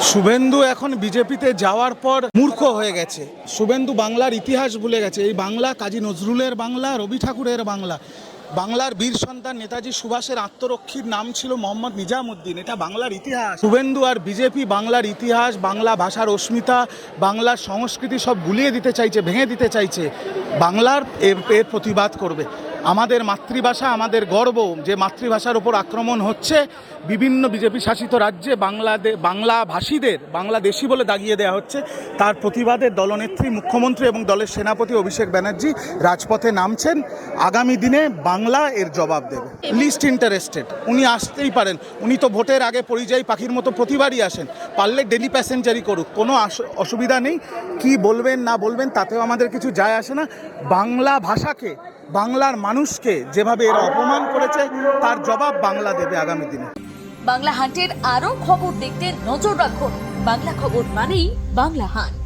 শুভেন্দু এখন বিজেপিতে যাওয়ার পর মূর্খ হয়ে গেছে। শুভেন্দু বাংলার ইতিহাস ভুলে গেছে। এই বাংলা কাজী নজরুলের বাংলা, রবি ঠাকুরের বাংলা। বাংলার বীর সন্তান নেতাজি সুভাষের আত্মরক্ষীর নাম ছিল মোহাম্মদ নিজামুদ্দিন। এটা বাংলার ইতিহাস। শুভেন্দু আর বিজেপি বাংলার ইতিহাস, বাংলা ভাষার অস্মিতা, বাংলার সংস্কৃতি সব গুলিয়ে দিতে চাইছে, ভেঙে দিতে চাইছে। বাংলার এর প্রতিবাদ করবে। আমাদের মাতৃভাষা, আমাদের গর্ব, যে মাতৃভাষার ওপর আক্রমণ হচ্ছে বিভিন্ন বিজেপি শাসিত রাজ্যে বাংলাভাষীদের বাংলাদেশি বলে দাগিয়ে দেওয়া হচ্ছে, তার প্রতিবাদে দলনেত্রী, মুখ্যমন্ত্রী এবং দলের সেনাপতি অভিষেক ব্যানার্জি রাজপথে নামছেন। আগামী দিনে বাংলা এর জবাব দেবে। লিস্ট ইন্টারেস্টেড, উনি আসতেই পারেন। উনি তো ভোটের আগে পরিযায়ী পাখির মতো প্রতিবারই আসেন। পারলে ডেলি প্যাসেঞ্জারই করুক, কোনো অসুবিধা নেই। কি বলবেন না বলবেন তাতেও আমাদের কিছু যায় আসে না। বাংলা ভাষাকে, বাংলার মানুষকে যেভাবে এরা অপমান করেছে, তার জবাব বাংলা দেবে আগামী দিনে। বাংলা হান্টের আরও খবর দেখতে নজর রাখুন। বাংলা খবর মানেই বাংলা হান্ট।